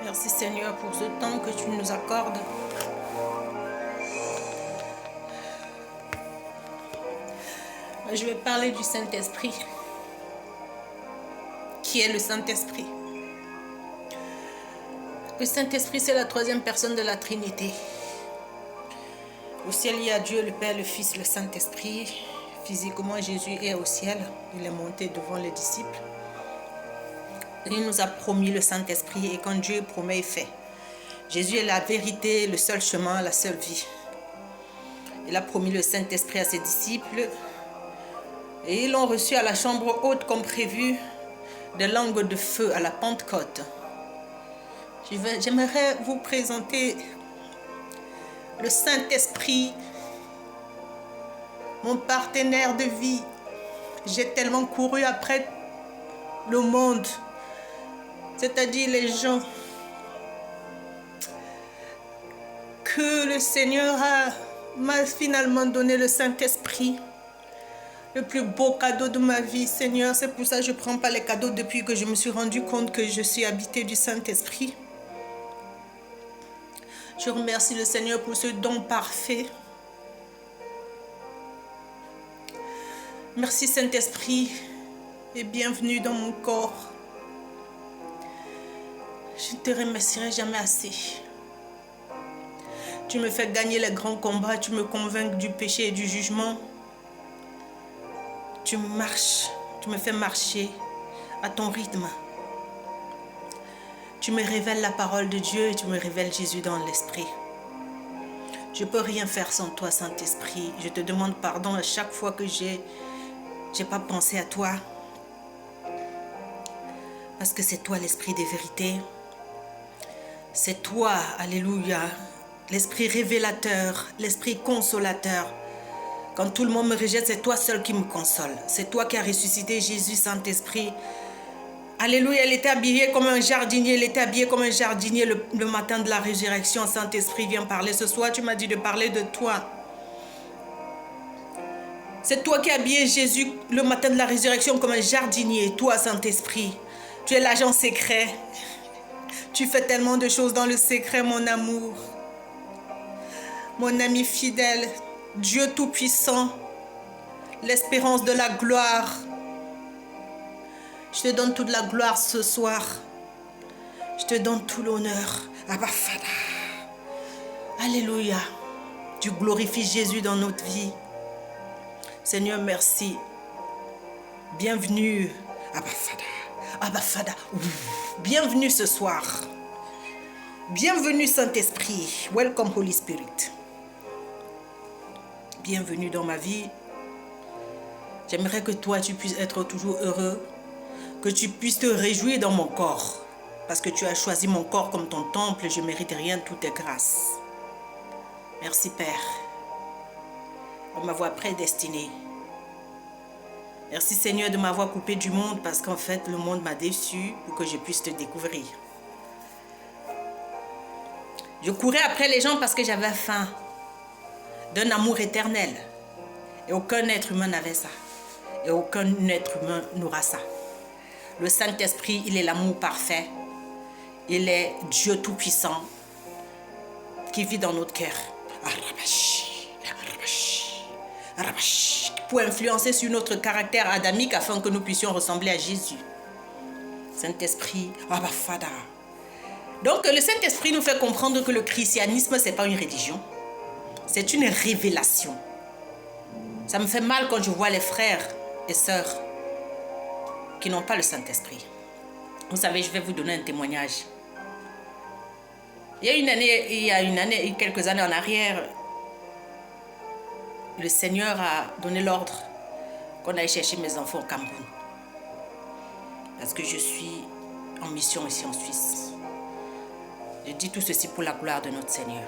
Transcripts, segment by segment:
Merci Seigneur pour ce temps que tu nous accordes. Je vais parler du Saint-Esprit. Qui est le Saint-Esprit? Le Saint-Esprit, c'est la troisième personne de la Trinité. Au ciel, il y a Dieu, le Père, le Fils, le Saint-Esprit. Physiquement, Jésus est au ciel. Il est monté devant les disciples. Il nous a promis le Saint-Esprit et quand Dieu promet, il fait. Jésus est la vérité, le seul chemin, la seule vie. Il a promis le Saint-Esprit à ses disciples et ils l'ont reçu à la chambre haute comme prévu, des langues de feu à la Pentecôte. J'aimerais vous présenter le Saint-Esprit, mon partenaire de vie. J'ai tellement couru après le monde, c'est-à-dire les gens, que le Seigneur m'a finalement donné le Saint-Esprit. Le plus beau cadeau de ma vie, Seigneur. C'est pour ça que je ne prends pas les cadeaux depuis que je me suis rendu compte que je suis habitée du Saint-Esprit. Je remercie le Seigneur pour ce don parfait. Merci Saint-Esprit et bienvenue dans mon corps. Je ne te remercierai jamais assez. Tu me fais gagner les grands combats, tu me convaincs du péché et du jugement. Tu marches, tu me fais marcher à ton rythme. Tu me révèles la parole de Dieu et tu me révèles Jésus dans l'esprit. Je ne peux rien faire sans toi, Saint-Esprit. Je te demande pardon à chaque fois que j'ai pas pensé à toi. Parce que c'est toi l'esprit des vérités. C'est toi, alléluia, l'esprit révélateur, l'esprit consolateur. Quand tout le monde me rejette, c'est toi seul qui me console. C'est toi qui as ressuscité Jésus, Saint-Esprit. Alléluia, il était habillé comme un jardinier. Il était habillé comme un jardinier le matin de la résurrection. Saint-Esprit, viens parler. Ce soir, tu m'as dit de parler de toi. C'est toi qui as habillé Jésus le matin de la résurrection comme un jardinier. Toi, Saint-Esprit, tu es l'agent secret. Tu fais tellement de choses dans le secret, mon amour. Mon ami fidèle. Dieu Tout-Puissant, l'espérance de la gloire. Je te donne toute la gloire ce soir. Je te donne tout l'honneur. Abba Father. Alléluia. Tu glorifies Jésus dans notre vie. Seigneur, merci. Bienvenue. Abba Father. Abba Father. Bienvenue ce soir. Bienvenue Saint-Esprit. Welcome Holy Spirit. Bienvenue dans ma vie. J'aimerais que toi, tu puisses être toujours heureux, que tu puisses te réjouir dans mon corps, parce que tu as choisi mon corps comme ton temple, je ne mérite rien, tout est grâce. Merci Père, pour m'avoir prédestiné. Merci Seigneur de m'avoir coupé du monde, parce qu'en fait, le monde m'a déçu pour que je puisse te découvrir. Je courais après les gens parce que j'avais faim d'un amour éternel. Et aucun être humain n'avait ça. Et aucun être humain n'aura ça. Le Saint-Esprit, il est l'amour parfait. Il est Dieu Tout-Puissant qui vit dans notre cœur. Pour influencer sur notre caractère adamique afin que nous puissions ressembler à Jésus. Saint-Esprit, Abba Father. Donc le Saint-Esprit nous fait comprendre que le christianisme, ce n'est pas une religion. C'est une révélation. Ça me fait mal quand je vois les frères et sœurs qui n'ont pas le Saint-Esprit. Vous savez, je vais vous donner un témoignage. Il y a quelques années en arrière, le Seigneur a donné l'ordre qu'on aille chercher mes enfants au Cameroun. Parce que je suis en mission ici en Suisse. Je dis tout ceci pour la gloire de notre Seigneur.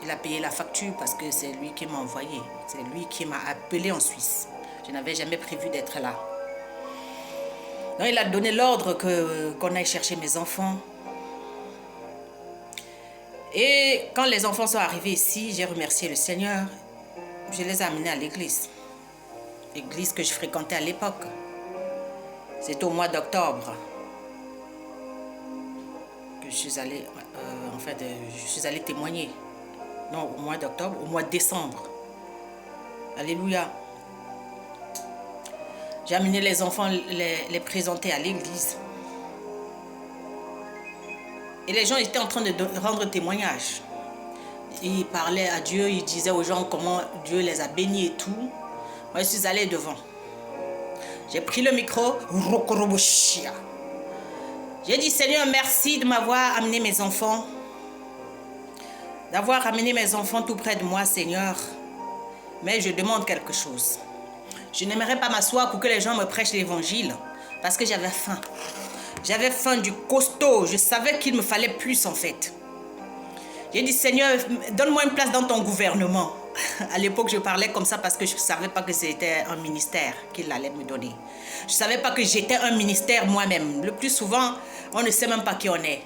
Il a payé la facture parce que c'est lui qui m'a envoyé. C'est lui qui m'a appelé en Suisse. Je n'avais jamais prévu d'être là. Donc il a donné l'ordre qu'on aille chercher mes enfants. Et quand les enfants sont arrivés ici, j'ai remercié le Seigneur. Je les ai amenés à l'église. L'église que je fréquentais à l'époque. C'était au mois d'octobre. suis allée, je suis allée témoigner. Non, au mois d'octobre, au mois de décembre. Alléluia. J'ai amené les enfants, les présenter à l'église. Et les gens étaient en train de rendre témoignage. Ils parlaient à Dieu, ils disaient aux gens comment Dieu les a bénis et tout. Moi, je suis allée devant. J'ai pris le micro. J'ai dit, Seigneur, merci de m'avoir amené mes enfants. D'avoir amené mes enfants tout près de moi, Seigneur. Mais je demande quelque chose. Je n'aimerais pas m'asseoir pour que les gens me prêchent l'évangile. Parce que j'avais faim. J'avais faim du costaud. Je savais qu'il me fallait plus en fait. J'ai dit, Seigneur, donne-moi une place dans ton gouvernement. À l'époque, je parlais comme ça parce que je ne savais pas que c'était un ministère qu'il allait me donner. Je ne savais pas que j'étais un ministère moi-même. Le plus souvent, on ne sait même pas qui on est.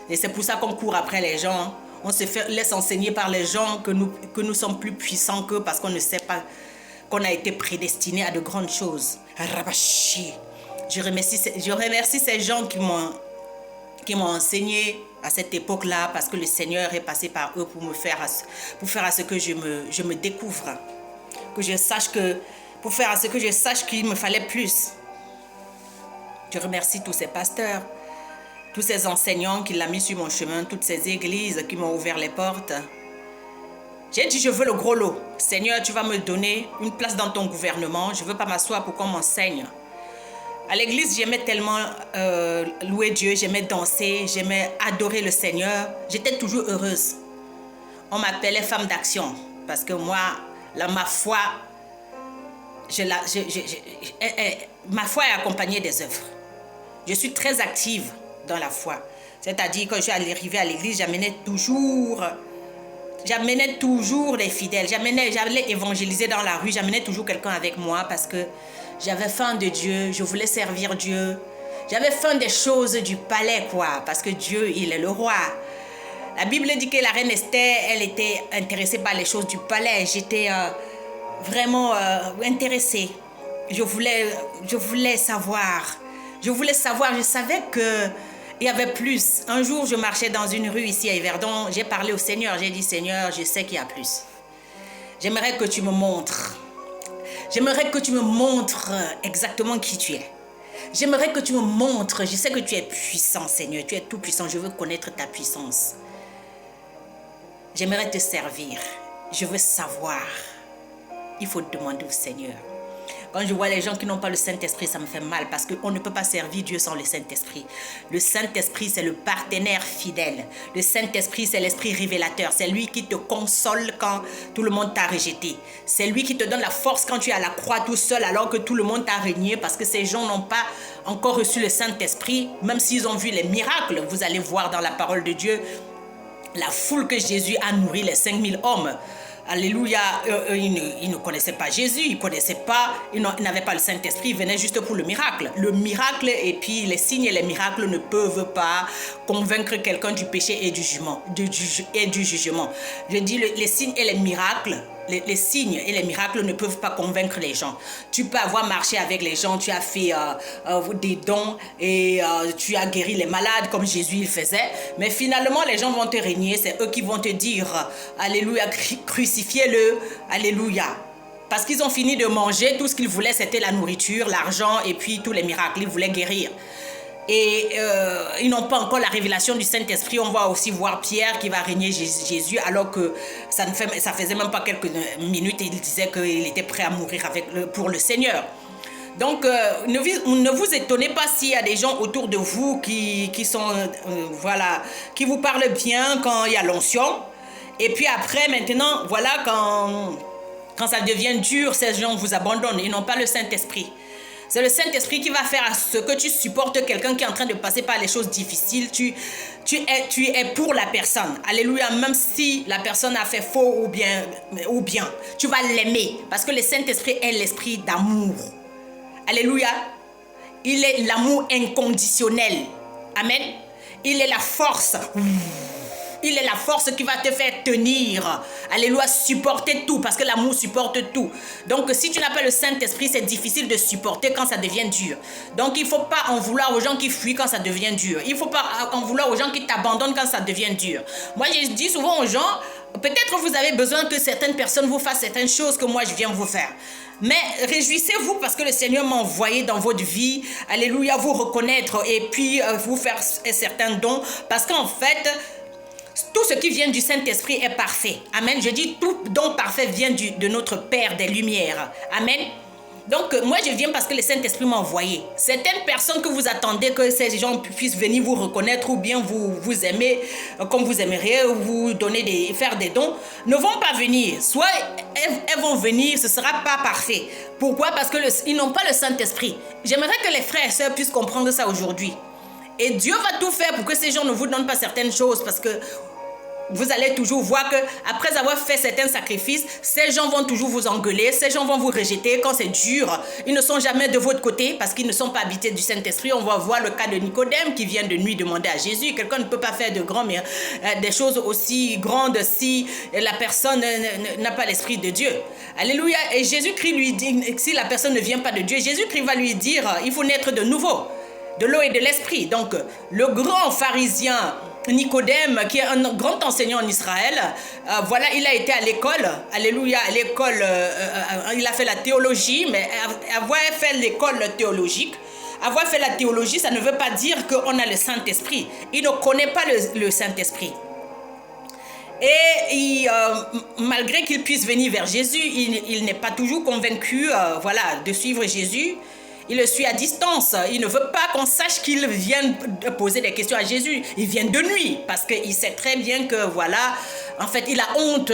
Et c'est pour ça qu'on court après les gens. On se laisse enseigner par les gens que nous sommes plus puissants qu'eux parce qu'on ne sait pas qu'on a été prédestinés à de grandes choses. Je remercie ces gens qui m'ont enseigné à cette époque-là parce que le Seigneur est passé par eux pour faire à ce que je me découvre. Pour faire à ce que je sache qu'il me fallait plus. Je remercie tous ces pasteurs, tous ces enseignants qui l'ont mis sur mon chemin, toutes ces églises qui m'ont ouvert les portes. J'ai dit, je veux le gros lot. Seigneur, tu vas me donner une place dans ton gouvernement. Je ne veux pas m'asseoir pour qu'on m'enseigne. À l'église, j'aimais tellement louer Dieu, j'aimais danser, j'aimais adorer le Seigneur. J'étais toujours heureuse. On m'appelait femme d'action parce que moi, ma foi, ma foi est accompagnée des œuvres. Je suis très active dans la foi. C'est-à-dire, quand je suis arrivée à l'église, j'amenais toujours les fidèles. J'allais évangéliser dans la rue, j'amenais toujours quelqu'un avec moi parce que j'avais faim de Dieu, je voulais servir Dieu. J'avais faim des choses du palais, quoi, parce que Dieu, il est le roi. La Bible dit que la reine Esther, elle était intéressée par les choses du palais. J'étais vraiment intéressée. Je voulais savoir. Je savais que il y avait plus. Un jour, je marchais dans une rue ici à Yverdon. J'ai parlé au Seigneur. J'ai dit, Seigneur, je sais qu'il y a plus. J'aimerais que tu me montres. J'aimerais que tu me montres exactement qui tu es. J'aimerais que tu me montres. Je sais que tu es puissant, Seigneur. Tu es tout puissant. Je veux connaître ta puissance. J'aimerais te servir. Je veux savoir. Il faut demander au Seigneur. Quand je vois les gens qui n'ont pas le Saint-Esprit, ça me fait mal parce qu'on ne peut pas servir Dieu sans le Saint-Esprit. Le Saint-Esprit, c'est le partenaire fidèle. Le Saint-Esprit, c'est l'Esprit révélateur. C'est lui qui te console quand tout le monde t'a rejeté. C'est lui qui te donne la force quand tu es à la croix tout seul alors que tout le monde t'a régné parce que ces gens n'ont pas encore reçu le Saint-Esprit. Même s'ils ont vu les miracles, vous allez voir dans la parole de Dieu la foule que Jésus a nourri, les 5000 hommes. Alléluia, ils ne connaissaient pas Jésus, ils n'avaient pas le Saint-Esprit, ils venaient juste pour le miracle. Le miracle et puis les signes et les miracles ne peuvent pas convaincre quelqu'un du péché et du jugement. Je dis les signes et les miracles. Les signes et les miracles ne peuvent pas convaincre les gens. Tu peux avoir marché avec les gens, tu as fait des dons et tu as guéri les malades comme Jésus il faisait. Mais finalement, les gens vont te régner. C'est eux qui vont te dire Alléluia, crucifiez-le, Alléluia. Parce qu'ils ont fini de manger, tout ce qu'ils voulaient, c'était la nourriture, l'argent et puis tous les miracles. Ils voulaient guérir. Et ils n'ont pas encore la révélation du Saint-Esprit. On va aussi voir Pierre qui va régner Jésus alors que ça faisait même pas quelques minutes et il disait qu'il était prêt à mourir pour le Seigneur. Donc ne vous étonnez pas s'il y a des gens autour de vous qui vous parlent bien quand il y a l'onction. Et puis après maintenant, voilà, quand ça devient dur, ces gens vous abandonnent. Ils n'ont pas le Saint-Esprit. C'est le Saint-Esprit qui va faire à ce que tu supportes quelqu'un qui est en train de passer par les choses difficiles. Tu es pour la personne. Alléluia. Même si la personne a fait faux ou bien, tu vas l'aimer. Parce que le Saint-Esprit est l'esprit d'amour. Alléluia. Il est l'amour inconditionnel. Amen. Il est la force. il est la force qui va te faire tenir. Alléluia, supporter tout, parce que l'amour supporte tout. Donc, si tu n'as pas le Saint-Esprit, c'est difficile de supporter quand ça devient dur. Donc, il ne faut pas en vouloir aux gens qui fuient quand ça devient dur. Il ne faut pas en vouloir aux gens qui t'abandonnent quand ça devient dur. Moi, je dis souvent aux gens, peut-être vous avez besoin que certaines personnes vous fassent certaines choses que moi, je viens vous faire. Mais réjouissez-vous parce que le Seigneur m'a envoyé dans votre vie, alléluia, vous reconnaître et puis vous faire certains dons. Parce qu'en fait, tout ce qui vient du Saint-Esprit est parfait. Amen. Je dis tout don parfait vient de notre Père des Lumières. Amen. Donc, moi, je viens parce que le Saint-Esprit m'a envoyé. Certaines personnes que vous attendez que ces gens puissent venir vous reconnaître ou bien vous aimer comme vous aimeriez, ou vous donner faire des dons, ne vont pas venir. Soit elles vont venir, ce ne sera pas parfait. Pourquoi? Parce qu'ils n'ont pas le Saint-Esprit. J'aimerais que les frères et sœurs puissent comprendre ça aujourd'hui. Et Dieu va tout faire pour que ces gens ne vous donnent pas certaines choses parce que vous allez toujours voir que après avoir fait certains sacrifices, ces gens vont toujours vous engueuler, ces gens vont vous rejeter quand c'est dur. Ils ne sont jamais de votre côté parce qu'ils ne sont pas habités du Saint-Esprit. On va voir le cas de Nicodème qui vient de nuit demander à Jésus. Quelqu'un ne peut pas faire des choses aussi grandes si la personne n'a pas l'Esprit de Dieu. Alléluia. Et Jésus-Christ lui dit, si la personne ne vient pas de Dieu, Jésus-Christ va lui dire, il faut naître de nouveau, de l'eau et de l'Esprit. Donc, le grand pharisien Nicodème, qui est un grand enseignant en Israël, voilà, il a été à l'école, alléluia, à l'école, il a fait la théologie, mais avoir fait l'école théologique, avoir fait la théologie, ça ne veut pas dire qu'on a le Saint-Esprit. Il ne connaît pas le Saint-Esprit. Et malgré qu'il puisse venir vers Jésus, il n'est pas toujours convaincu, voilà, de suivre Jésus. Il le suit à distance. Il ne veut pas qu'on sache qu'il vient poser des questions à Jésus. Il vient de nuit parce qu'il sait très bien que voilà, en fait, il a honte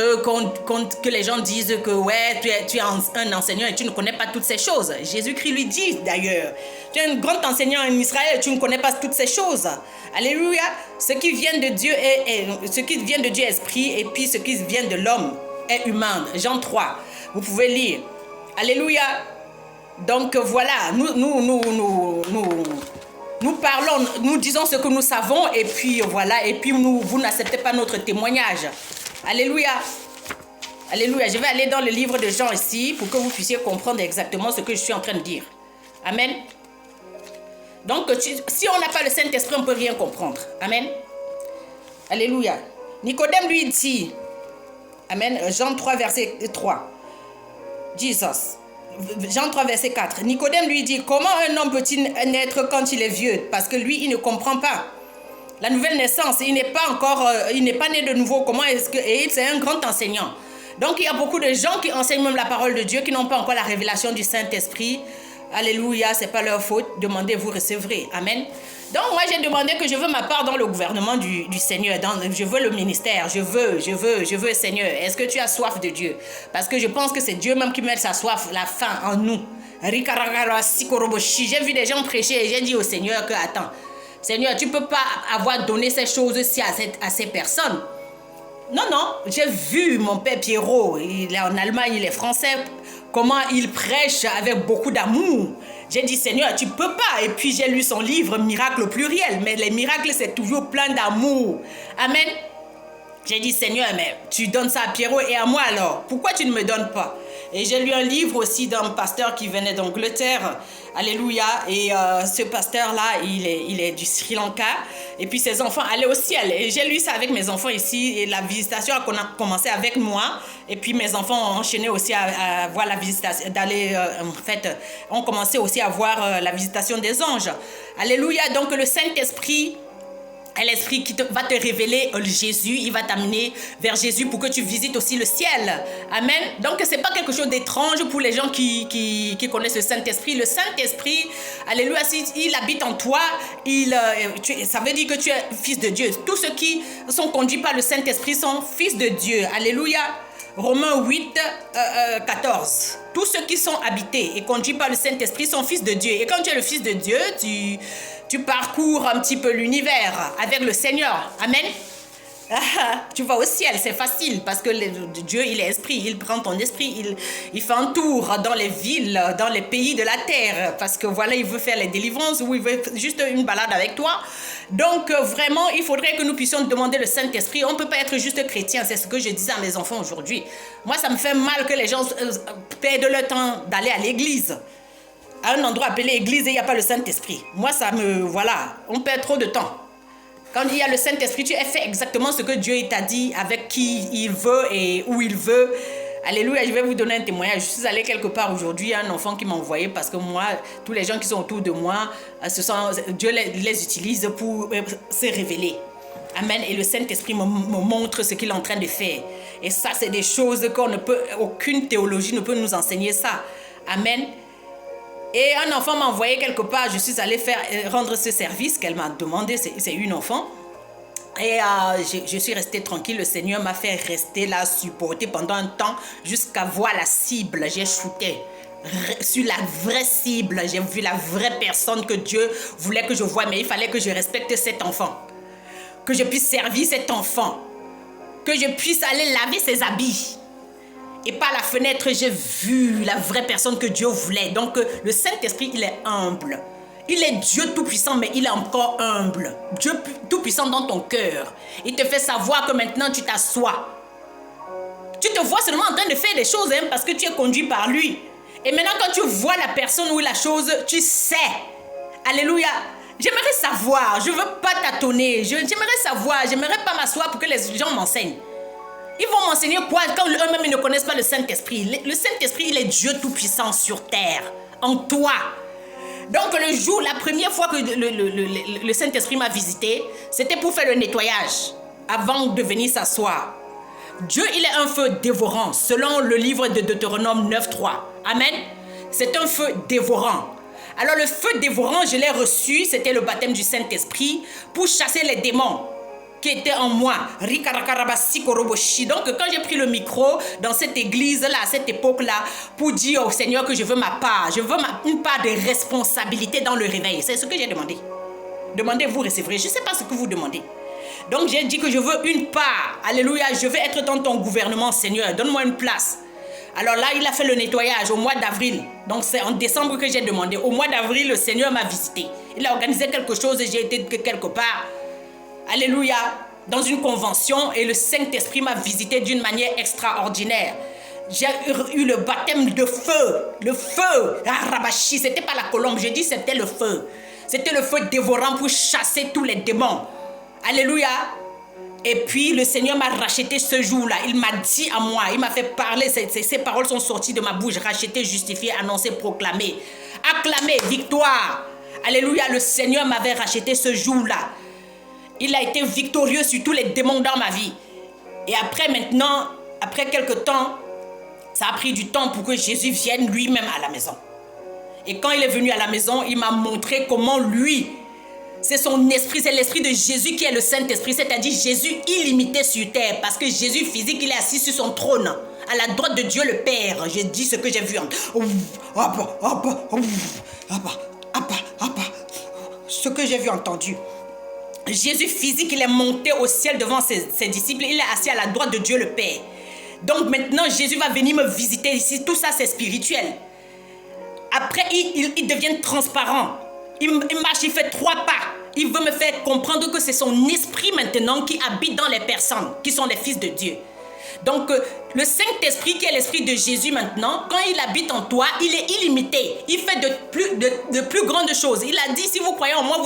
que les gens disent que ouais, tu es un enseignant et tu ne connais pas toutes ces choses. Jésus-Christ lui dit d'ailleurs, tu es un grand enseignant en Israël et tu ne connais pas toutes ces choses. Alléluia. Ce qui vient de Dieu ce qui vient de Dieu est esprit et puis ce qui vient de l'homme est humain. Jean 3. Vous pouvez lire. Alléluia. Donc voilà, nous parlons, nous disons ce que nous savons et puis voilà, et puis vous n'acceptez pas notre témoignage. Alléluia. Alléluia. Je vais aller dans le livre de Jean ici pour que vous puissiez comprendre exactement ce que je suis en train de dire. Amen. Donc si on n'a pas le Saint-Esprit, on ne peut rien comprendre. Amen. Alléluia. Nicodème lui dit, Amen, Jean 3, verset 3. Jesus. Jean 3, verset 4. Nicodème lui dit, comment un homme peut-il naître quand il est vieux? Parce que lui, il ne comprend pas. La nouvelle naissance, il n'est pas né de nouveau. Comment est-ce que... Et c'est un grand enseignant. Donc, il y a beaucoup de gens qui enseignent même la parole de Dieu, qui n'ont pas encore la révélation du Saint-Esprit. Alléluia, c'est pas leur faute. Demandez, vous recevrez. Amen. Donc, moi, j'ai demandé que je veux ma part dans le gouvernement du Seigneur. Je veux le ministère. Je veux, Seigneur. Est-ce que tu as soif de Dieu? Parce que je pense que c'est Dieu même qui met sa soif, la faim en nous. J'ai vu des gens prêcher et j'ai dit au Seigneur que, attends, Seigneur, tu ne peux pas avoir donné ces choses-ci à ces personnes. Non, j'ai vu mon père Pierrot, il est en Allemagne, il est français, comment il prêche avec beaucoup d'amour. J'ai dit, Seigneur, tu ne peux pas. Et puis j'ai lu son livre, Miracle au pluriel. Mais les miracles, c'est toujours plein d'amour. Amen. J'ai dit, Seigneur, mais tu donnes ça à Pierrot et à moi alors. Pourquoi tu ne me donnes pas? Et j'ai lu un livre aussi d'un pasteur qui venait d'Angleterre. Alléluia. Et ce pasteur-là, il est du Sri Lanka. Et puis ses enfants allaient au ciel. Et j'ai lu ça avec mes enfants ici. Et la visitation a commencé avec moi. Et puis mes enfants ont enchaîné aussi à voir la visitation. Ont commencé aussi à voir la visitation des anges. Alléluia. Donc le Saint-Esprit est l'Esprit qui va te révéler Jésus. Il va t'amener vers Jésus pour que tu visites aussi le ciel. Amen. Donc, ce n'est pas quelque chose d'étrange pour les gens qui connaissent le Saint-Esprit. Le Saint-Esprit, alléluia, il habite en toi. Ça veut dire que tu es fils de Dieu. Tous ceux qui sont conduits par le Saint-Esprit sont fils de Dieu. Alléluia. Romains 8, 14. Tous ceux qui sont habités et conduits par le Saint-Esprit sont fils de Dieu. Et quand tu es le fils de Dieu, tu parcours un petit peu l'univers avec le Seigneur. Amen. Tu vas au ciel, c'est facile parce que Dieu, il est esprit, il prend ton esprit, il fait un tour dans les villes, dans les pays de la terre parce que voilà, il veut faire les délivrances ou il veut juste une balade avec toi. Donc vraiment, il faudrait que nous puissions demander le Saint-Esprit. On ne peut pas être juste chrétien, c'est ce que je disais à mes enfants aujourd'hui. Moi, ça me fait mal que les gens perdent le temps d'aller à l'église, à un endroit appelé église et il n'y a pas le Saint-Esprit. Moi, ça me... Voilà, on perd trop de temps. Quand il y a le Saint-Esprit, tu fais exactement ce que Dieu t'a dit, avec qui il veut et où il veut. Alléluia, je vais vous donner un témoignage. Je suis allée quelque part aujourd'hui, il y a un enfant qui m'a envoyé parce que moi, tous les gens qui sont autour de moi, Dieu les utilise pour se révéler. Amen. Et le Saint-Esprit me montre ce qu'il est en train de faire. Et ça, c'est des choses aucune théologie ne peut nous enseigner ça. Amen. Et un enfant m'a envoyé quelque part, je suis allée rendre ce service qu'elle m'a demandé, c'est une enfant. Et je suis restée tranquille, le Seigneur m'a fait rester là, supporter pendant un temps, jusqu'à voir la cible. J'ai shooté sur la vraie cible, j'ai vu la vraie personne que Dieu voulait que je voie, mais il fallait que je respecte cet enfant, que je puisse servir cet enfant, que je puisse aller laver ses habits. Et par la fenêtre, j'ai vu la vraie personne que Dieu voulait. Donc, le Saint-Esprit, il est humble. Il est Dieu tout-puissant, mais il est encore humble. Dieu tout-puissant dans ton cœur. Il te fait savoir que maintenant, tu t'assois. Tu te vois seulement en train de faire des choses parce que tu es conduit par lui. Et maintenant, quand tu vois la personne ou la chose, tu sais. Alléluia. J'aimerais savoir. Je ne veux pas tâtonner. J'aimerais savoir. J'aimerais pas m'asseoir pour que les gens m'enseignent. Ils vont m'enseigner quoi quand eux-mêmes ne connaissent pas le Saint-Esprit? Le Saint-Esprit, il est Dieu tout-puissant sur terre, en toi. Donc la première fois que le Saint-Esprit m'a visité, c'était pour faire le nettoyage, avant de venir s'asseoir. Dieu, il est un feu dévorant, selon le livre de Deutéronome 9.3. Amen. C'est un feu dévorant. Alors le feu dévorant, je l'ai reçu, c'était le baptême du Saint-Esprit, pour chasser les démons qui était en moi. Donc quand j'ai pris le micro dans cette église-là, à cette époque-là, pour dire au Seigneur que je veux ma part, je veux une part de responsabilité dans le réveil. C'est ce que j'ai demandé. Demandez, vous recevrez. Je ne sais pas ce que vous demandez. Donc j'ai dit que je veux une part. Alléluia, je veux être dans ton gouvernement, Seigneur. Donne-moi une place. Alors là, il a fait le nettoyage au mois d'avril. Donc c'est en décembre que j'ai demandé. Au mois d'avril, le Seigneur m'a visité. Il a organisé quelque chose et j'ai été quelque part. Alléluia, dans une convention et le Saint-Esprit m'a visité d'une manière extraordinaire. J'ai eu le baptême de feu. Le feu. Rabashi, c'était pas la colombe, j'ai dit c'était le feu. C'était le feu dévorant pour chasser tous les démons. Alléluia. Et puis le Seigneur m'a racheté ce jour-là. Il m'a dit à moi, il m'a fait parler. Ces paroles sont sorties de ma bouche. Racheté, justifié, annoncé, proclamé. Acclamé, victoire. Alléluia, le Seigneur m'avait racheté ce jour-là. Il a été victorieux sur tous les démons dans ma vie. Et après maintenant, après quelque temps, ça a pris du temps pour que Jésus vienne lui-même à la maison. Et quand il est venu à la maison, il m'a montré comment lui, c'est son esprit, c'est l'esprit de Jésus qui est le Saint-Esprit, c'est-à-dire Jésus illimité sur terre. Parce que Jésus physique, il est assis sur son trône, à la droite de Dieu le Père. J'ai dit ce que j'ai vu. Ce que j'ai vu, entendu. Jésus physique, il est monté au ciel devant ses disciples. Il est assis à la droite de Dieu le Père. Donc maintenant, Jésus va venir me visiter ici. Tout ça, c'est spirituel. Après, il devient transparent. Il marche, il fait 3 pas. Il veut me faire comprendre que c'est son esprit maintenant qui habite dans les personnes, qui sont les fils de Dieu. Donc, le Saint-Esprit qui est l'esprit de Jésus maintenant, quand il habite en toi, il est illimité. Il fait de plus grandes choses. Il a dit, si vous croyez en moi,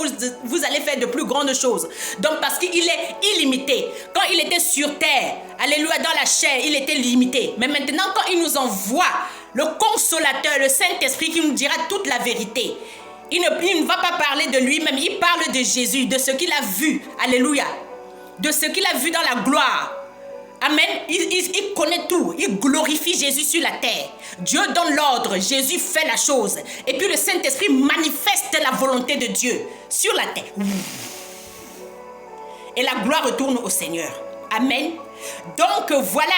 vous allez faire de plus grandes choses. Donc, parce qu'il est illimité. Quand il était sur terre, alléluia, dans la chair, il était limité. Mais maintenant, quand il nous envoie le consolateur, le Saint-Esprit qui nous dira toute la vérité, il ne va pas parler de lui-même, il parle de Jésus, de ce qu'il a vu, alléluia, de ce qu'il a vu dans la gloire. Amen. Il connaît tout. Il glorifie Jésus sur la terre. Dieu donne l'ordre. Jésus fait la chose. Et puis le Saint-Esprit manifeste la volonté de Dieu sur la terre. Et la gloire retourne au Seigneur. Amen. Donc voilà.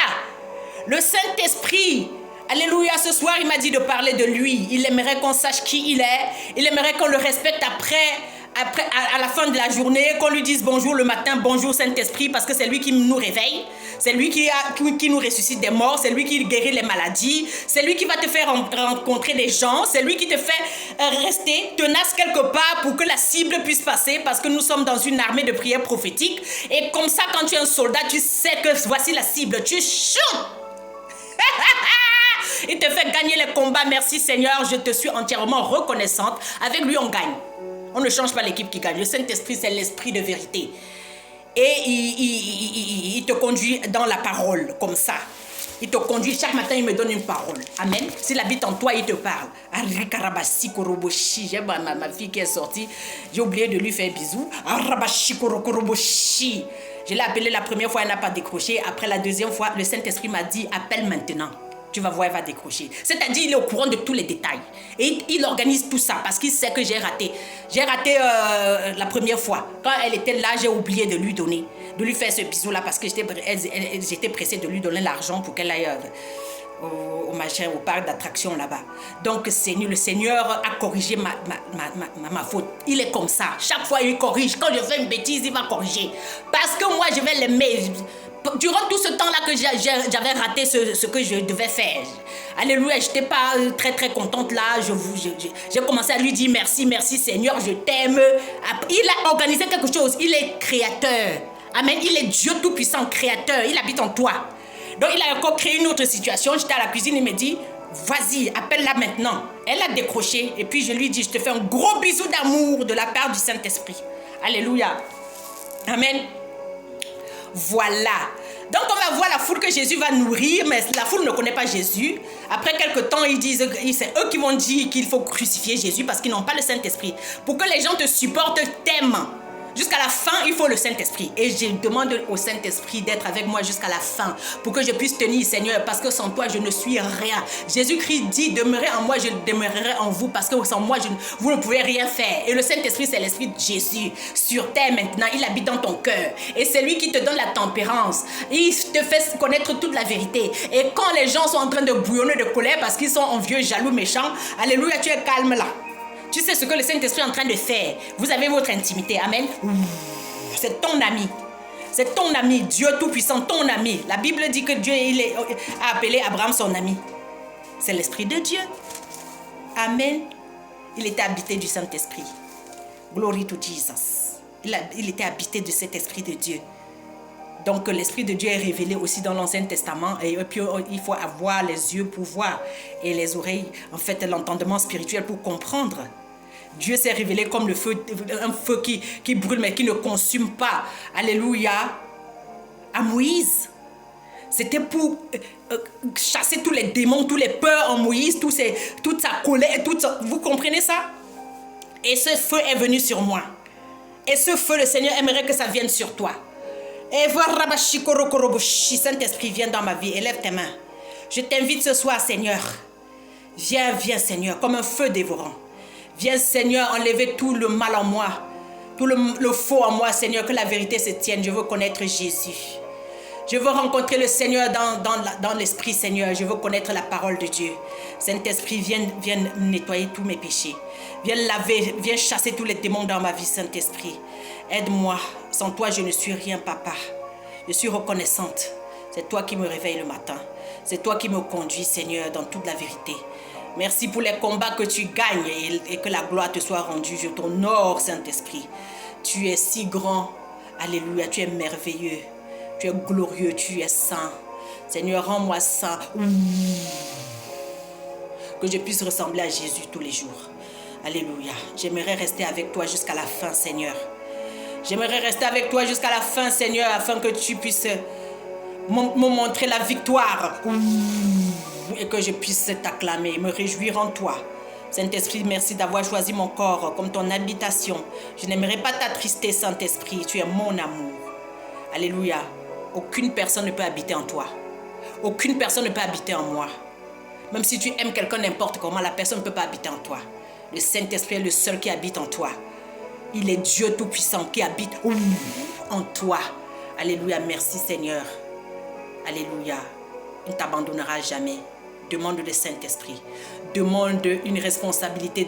Le Saint-Esprit, alléluia, ce soir il m'a dit de parler de lui. Il aimerait qu'on sache qui il est. Il aimerait qu'on le respecte après après, à la fin de la journée, qu'on lui dise bonjour le matin, bonjour Saint-Esprit, parce que c'est lui qui nous réveille, c'est lui qui nous ressuscite des morts, c'est lui qui guérit les maladies, c'est lui qui va te faire rencontrer des gens, c'est lui qui te fait rester tenace quelque part pour que la cible puisse passer, parce que nous sommes dans une armée de prière prophétique. Et comme ça, quand tu es un soldat, tu sais que voici la cible, tu shoots. Il te fait gagner les combats. Merci Seigneur, je te suis entièrement reconnaissante. Avec lui, on gagne. On ne change pas l'équipe qui gagne. Le Saint-Esprit, c'est l'esprit de vérité. Et il te conduit dans la parole, comme ça. Il te conduit, chaque matin, il me donne une parole. Amen. S'il habite en toi, il te parle. J'ai ma fille qui est sortie. J'ai oublié de lui faire bisous. Je l'ai appelée la première fois, elle n'a pas décroché. Après la deuxième fois, le Saint-Esprit m'a dit, appelle maintenant. Tu vas voir, elle va décrocher. C'est-à-dire, il est au courant de tous les détails. Et il organise tout ça parce qu'il sait que j'ai raté. J'ai raté la première fois. Quand elle était là, j'ai oublié de lui donner, de lui faire ce bisou-là parce que j'étais pressée de lui donner l'argent pour qu'elle aille au machin, au parc d'attractions là-bas. Donc, le Seigneur a corrigé ma faute. Il est comme ça. Chaque fois, il corrige. Quand je fais une bêtise, il va corriger. Parce que moi, je vais l'aimer. Durant tout ce temps-là que j'avais raté ce que je devais faire. Alléluia, je n'étais pas très contente là. J'ai commencé à lui dire merci Seigneur, je t'aime. Il a organisé quelque chose. Il est créateur. Amen. Il est Dieu tout-puissant, créateur. Il habite en toi. Donc il a encore créé une autre situation. J'étais à la cuisine, il me dit, vas-y, appelle-la maintenant. Elle a décroché. Et puis je lui dis, je te fais un gros bisou d'amour de la part du Saint-Esprit. Alléluia. Amen. Voilà. Donc on va voir la foule que Jésus va nourrir, mais la foule ne connaît pas Jésus. Après quelques temps, ils disent, c'est eux qui vont dire qu'il faut crucifier Jésus parce qu'ils n'ont pas le Saint-Esprit. Pour que les gens te supportent, t'aiment. Jusqu'à la fin, il faut le Saint-Esprit. Et je demande au Saint-Esprit d'être avec moi jusqu'à la fin pour que je puisse tenir, Seigneur, parce que sans toi, je ne suis rien. Jésus-Christ dit, demeurez en moi, je demeurerai en vous, parce que sans moi, vous ne pouvez rien faire. Et le Saint-Esprit, c'est l'Esprit de Jésus. Sur terre maintenant, il habite dans ton cœur. Et c'est lui qui te donne la tempérance. Il te fait connaître toute la vérité. Et quand les gens sont en train de bouillonner de colère parce qu'ils sont envieux, jaloux, méchants, alléluia, tu es calme là. Tu sais ce que le Saint-Esprit est en train de faire. Vous avez votre intimité. Amen. C'est ton ami. C'est ton ami. Dieu Tout-Puissant, ton ami. La Bible dit que Dieu a appelé Abraham son ami. C'est l'Esprit de Dieu. Amen. Il était habité du Saint-Esprit. Glory to Jesus. Il était habité de cet Esprit de Dieu. Donc l'Esprit de Dieu est révélé aussi dans l'Ancien Testament. Et puis il faut avoir les yeux pour voir et les oreilles, en fait l'entendement spirituel pour comprendre. Dieu s'est révélé comme le feu, un feu qui brûle mais qui ne consume pas. Alléluia. À Moïse. C'était pour chasser tous les démons, tous les peurs en Moïse, toute sa colère. Vous comprenez ça? Et ce feu est venu sur moi. Et ce feu, le Seigneur aimerait que ça vienne sur toi. Et voilà, Saint-Esprit, viens dans ma vie, élève tes mains. Je t'invite ce soir, Seigneur. Viens, Seigneur, comme un feu dévorant. Viens, Seigneur, enlever tout le mal en moi, tout le faux en moi, Seigneur, que la vérité se tienne. Je veux connaître Jésus. Je veux rencontrer le Seigneur dans l'esprit, Seigneur. Je veux connaître la parole de Dieu. Saint-Esprit, viens nettoyer tous mes péchés. Viens laver, viens chasser tous les démons dans ma vie, Saint-Esprit. Aide-moi. Sans toi, je ne suis rien, Papa. Je suis reconnaissante. C'est toi qui me réveille le matin. C'est toi qui me conduis, Seigneur, dans toute la vérité. Merci pour les combats que tu gagnes et que la gloire te soit rendue. Je t'honore, Saint-Esprit. Tu es si grand. Alléluia, tu es merveilleux. Tu es glorieux, tu es saint. Seigneur, rends-moi saint. Que je puisse ressembler à Jésus tous les jours. Alléluia. J'aimerais rester avec toi jusqu'à la fin, Seigneur. J'aimerais rester avec toi jusqu'à la fin, Seigneur, afin que tu puisses me montrer la victoire. Et que je puisse t'acclamer, me réjouir en toi. Saint-Esprit, merci d'avoir choisi mon corps comme ton habitation. Je n'aimerais pas t'attrister, Saint-Esprit. Tu es mon amour. Alléluia. Aucune personne ne peut habiter en toi. Aucune personne ne peut habiter en moi. Même si tu aimes quelqu'un n'importe comment, la personne ne peut pas habiter en toi. Le Saint-Esprit est le seul qui habite en toi. Il est Dieu Tout-Puissant qui habite en toi. Alléluia. Merci Seigneur. Alléluia. Il ne t'abandonnera jamais. Demande le Saint-Esprit. Demande une responsabilité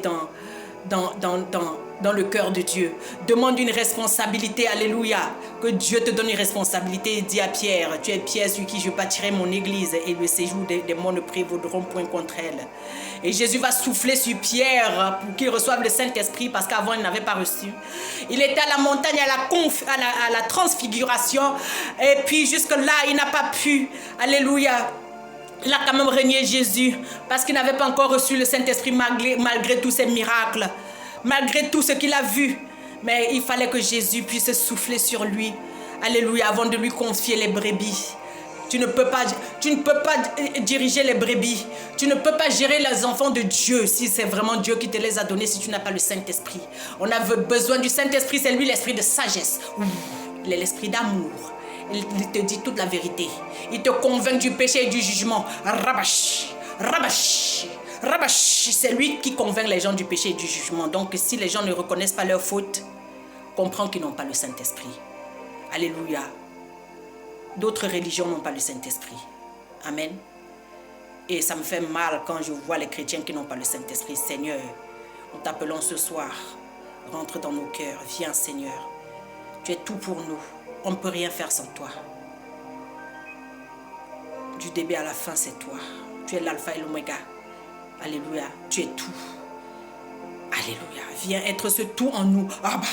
dans le cœur de Dieu. Demande une responsabilité, alléluia. Que Dieu te donne une responsabilité et dis à Pierre, tu es Pierre sur qui je bâtirai mon église et le séjour des démons ne prévaudront point contre elle. Et Jésus va souffler sur Pierre pour qu'il reçoive le Saint-Esprit parce qu'avant il n'avait pas reçu. Il était à la montagne, à la transfiguration et puis jusque là il n'a pas pu, alléluia. Il a quand même régné Jésus parce qu'il n'avait pas encore reçu le Saint-Esprit malgré tous ses miracles. Malgré tout ce qu'il a vu, mais il fallait que Jésus puisse souffler sur lui, alléluia, avant de lui confier les brebis. Tu ne peux pas diriger les brebis, tu ne peux pas gérer les enfants de Dieu si c'est vraiment Dieu qui te les a donnés, si tu n'as pas le Saint-Esprit. On a besoin du Saint-Esprit, c'est lui l'esprit de sagesse, il est l'esprit d'amour. Il te dit toute la vérité, il te convainc du péché et du jugement. Rabash, rabash. Rabash, c'est lui qui convainc les gens du péché et du jugement. Donc si les gens ne reconnaissent pas leur faute, comprends qu'ils n'ont pas le Saint-Esprit. Alléluia. D'autres religions n'ont pas le Saint-Esprit. Amen. Et ça me fait mal quand je vois les chrétiens qui n'ont pas le Saint-Esprit. Seigneur, nous t'appelons ce soir. Rentre dans nos cœurs. Viens, Seigneur. Tu es tout pour nous. On ne peut rien faire sans toi. Du début à la fin, c'est toi. Tu es l'alpha et l'oméga. Alléluia, tu es tout. Alléluia, viens être ce tout en nous. Abba.